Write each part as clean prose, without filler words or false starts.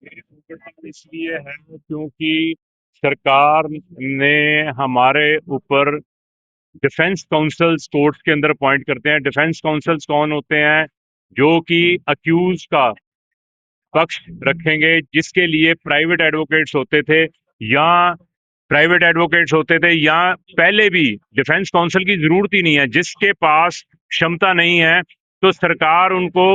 इसलिए है क्योंकि सरकार ने हमारे ऊपर डिफेंस काउंसिल्स कोर्ट्स के अंदर अपॉइंट करते हैं। डिफेंस काउंसिल्स कौन होते हैं? जो कि अक्यूज का पक्ष रखेंगे, जिसके लिए प्राइवेट एडवोकेट्स होते थे, या पहले भी डिफेंस काउंसिल की जरूरत ही नहीं है। जिसके पास क्षमता नहीं है तो सरकार उनको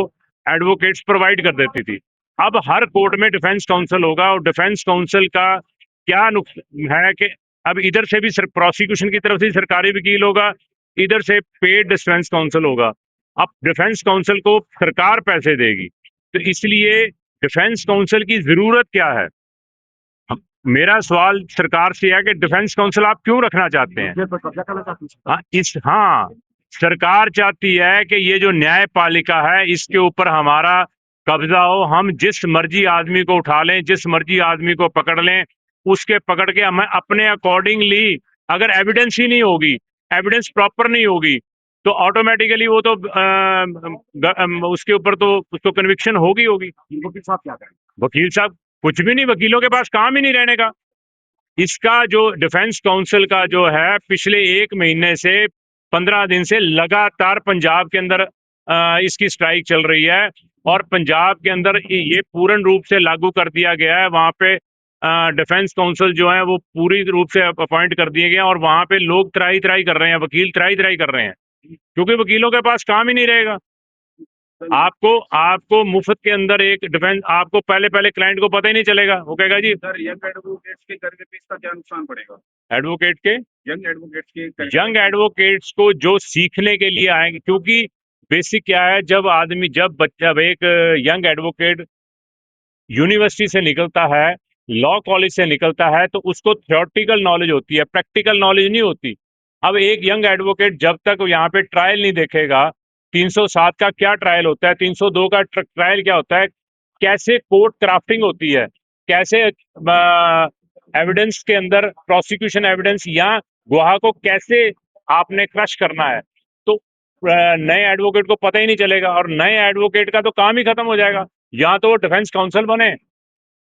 एडवोकेट्स प्रोवाइड कर देती थी। अब हर कोर्ट में डिफेंस काउंसिल होगा, और डिफेंस काउंसिल का क्या नुक्स है कि अब इधर से भी प्रोसिक्यूशन की तरफ से सरकारी वकील होगा, इधर से पेड डिफेंस काउंसिल होगा। अब डिफेंस काउंसिल को सरकार पैसे देगी, तो इसलिए डिफेंस काउंसिल की जरूरत क्या है? मेरा सवाल सरकार से है कि डिफेंस काउंसिल आप क्यों रखना चाहते हैं? हाँ, सरकार चाहती है कि ये जो न्यायपालिका है इसके ऊपर हमारा कब्जा हो, हम जिस मर्जी आदमी को उठा लें, जिस मर्जी आदमी को पकड़ लें, उसके पकड़ के हमें अपने अकॉर्डिंगली, अगर एविडेंस ही नहीं होगी, एविडेंस प्रॉपर नहीं होगी, तो ऑटोमेटिकली वो तो उसके ऊपर तो उसको कन्विक्शन होगी होगी। वकील साहब क्या करें? वकील साहब कुछ भी नहीं, वकीलों के पास काम ही नहीं रहने का। इसका जो डिफेंस काउंसिल का जो है, पिछले 1 महीने से 15 दिन से लगातार पंजाब के अंदर इसकी स्ट्राइक चल रही है, और पंजाब के अंदर ये पूर्ण रूप से लागू कर दिया गया है। वहां पे डिफेंस काउंसिल जो है वो पूरी रूप से अपॉइंट कर दिए गए हैं, और वहां पे लोग त्राही त्राही कर रहे हैं, वकील त्राही त्राही कर रहे हैं, क्योंकि वकीलों के पास काम ही नहीं रहेगा। आपको आपको मुफ्त के अंदर एक डिफेंस, आपको पहले पहले क्लाइंट को पता ही नहीं चलेगा, वो कहेगा जी सर यंग एडवोकेट्स के करने पे इसका क्या नुकसान पड़ेगा? एडवोकेट के, यंग एडवोकेट्स को जो सीखने के लिए आएंगे, क्योंकि बेसिक क्या है, जब एक यंग एडवोकेट यूनिवर्सिटी से निकलता है, लॉ कॉलेज से निकलता है, तो उसको थ्योरेटिकल नॉलेज होती है, प्रैक्टिकल नॉलेज नहीं होती। अब एक यंग एडवोकेट जब तक यहाँ पे ट्रायल नहीं देखेगा, 307 का क्या ट्रायल होता है, 302 का ट्रायल क्या होता है, कैसे कोर्ट क्राफ्टिंग होती है, कैसे एविडेंस के अंदर प्रोसिक्यूशन एविडेंस या गवाह को कैसे आपने क्रश करना है, तो नए एडवोकेट को पता ही नहीं चलेगा, और नए एडवोकेट का तो काम ही खत्म हो जाएगा। या तो वो डिफेंस काउंसिल बने,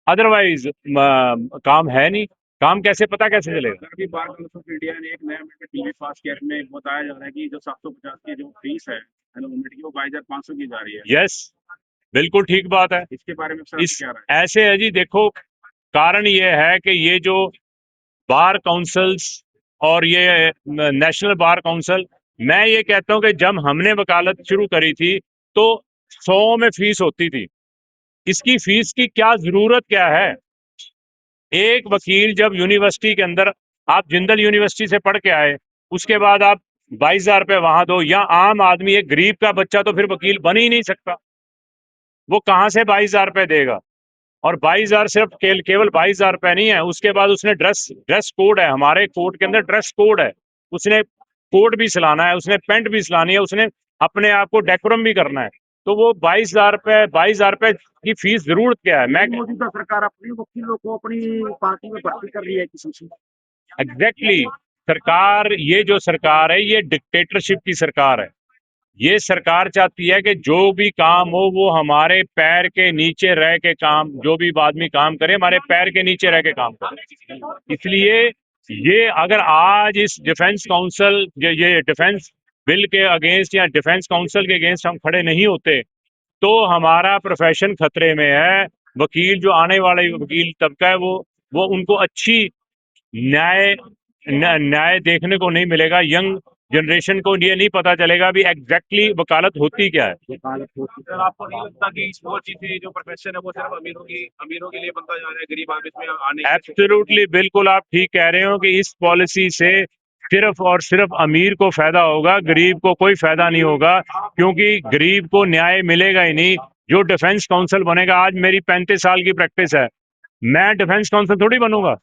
अदरवाइज काम है नहीं। काम कैसे, पता कैसे चलेगा? अभी बार काउंसिल ऑफ इंडिया ने एक नया अमेंडमेंट बिल पास किया, इसमें बताया जा रहा है कि जो 750 की जो फीस है एनोमेंट की, वो 22,500 की जा रही है। यस, बिल्कुल ठीक बात है। इसके बारे में सर क्या राय है? ऐसे है जी, देखो, कारण ये है कि ये जो बार काउंसिल्स और ये नेशनल बार काउंसिल, मैं ये कहता हूं कि जब हमने वकालत शुरू करी थी तो 100 में फीस होती थी। इसकी फीस की क्या जरूरत क्या है? एक वकील जब यूनिवर्सिटी के अंदर, आप जिंदल यूनिवर्सिटी से पढ़ के आए, उसके बाद आप 22,000 रुपये वहां दो, या आम आदमी, एक गरीब का बच्चा तो फिर वकील बन ही नहीं सकता, वो कहां से 22,000 रुपये देगा? और 22,000 सिर्फ केवल 22,000 रुपये नहीं है, उसके बाद उसने ड्रेस ड्रेस कोड है, हमारे कोर्ट के अंदर ड्रेस कोड है, उसने कोट भी सिलाना है, उसने पैंट भी सिलानी है, उसने अपने आप को डेकोरम भी करना है। तो वो 22,000 रुपये की फीस जरूरत क्या है? मैं मौजूदा सरकार अपने वकीलों को अपनी पार्टी में भर्ती कर रही है किसी से। एग्जैक्टली, सरकार, ये जो सरकार है ये डिक्टेटरशिप की सरकार है। ये सरकार चाहती है कि जो भी काम हो वो हमारे पैर के नीचे रह के काम, जो भी आदमी काम करे हमारे पैर के नीचे रह के काम करे। इसलिए ये, अगर आज इस डिफेंस काउंसिल, ये डिफेंस बिल के अगेंस्ट या डिफेंस काउंसिल के अगेंस्ट हम खड़े नहीं होते, तो हमारा प्रोफेशन खतरे में है। वकील, जो आने वाले वकील तबका है, वो उनको अच्छी न्याय न्याय देखने को नहीं मिलेगा। यंग जनरेशन को ये नहीं पता चलेगा भी एग्जैक्टली वकालत होती क्या है। वकालत होती, सर आपको नहीं लगता कि वो चीजें, जो प्रोफेशन है वो सिर्फ अमीरों के लिए बनता जा रहा है, गरीब आदमी इसमें आने? एब्सोल्युटली, बिल्कुल आप ठीक कह रहे हो कि इस पॉलिसी से सिर्फ और सिर्फ अमीर को फायदा होगा, गरीब को कोई फायदा नहीं होगा, क्योंकि गरीब को न्याय मिलेगा ही नहीं। जो डिफेंस काउंसिल बनेगा, आज मेरी 35 साल की प्रैक्टिस है, मैं डिफेंस काउंसिल थोड़ी बनूंगा।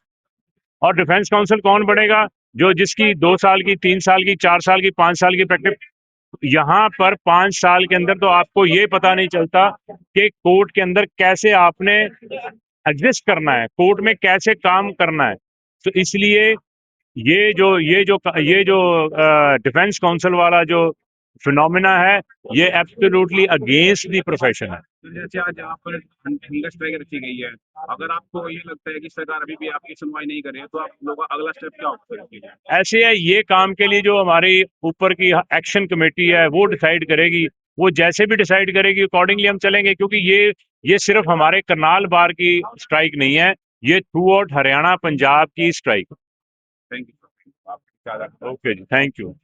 और डिफेंस काउंसिल कौन बनेगा? जो जिसकी 2 साल की, 3 साल की, 4 साल की, 5 साल की प्रैक्टिस। यहाँ पर 5 साल के अंदर तो आपको ये पता नहीं चलता कि कोर्ट के अंदर कैसे आपने एडजस्ट करना है, कोर्ट में कैसे काम करना है। तो इसलिए ये जो डिफेंस काउंसिल वाला जो फिनोमिना है, ये एब्सोल्युटली अगेंस्ट द प्रोफेशन है। तो जैसे आज यहाँ पर हंगर स्ट्राइक रखी गई है, अगर आपको ये लगता है कि सरकार अभी भी आपकी सुनवाई नहीं कर रही है, तो आप लोगों का अगला स्टेप क्या होगा इसके लिए? ऐसे है, ये काम के लिए जो हमारी ऊपर की एक्शन कमेटी है वो डिसाइड करेगी, वो जैसे भी डिसाइड करेगी अकॉर्डिंगली हम चलेंगे, क्योंकि ये सिर्फ हमारे करनाल बार की स्ट्राइक नहीं है, ये थ्रू आउट हरियाणा पंजाब की स्ट्राइक। Thank you. ओके जी, थैंक यू।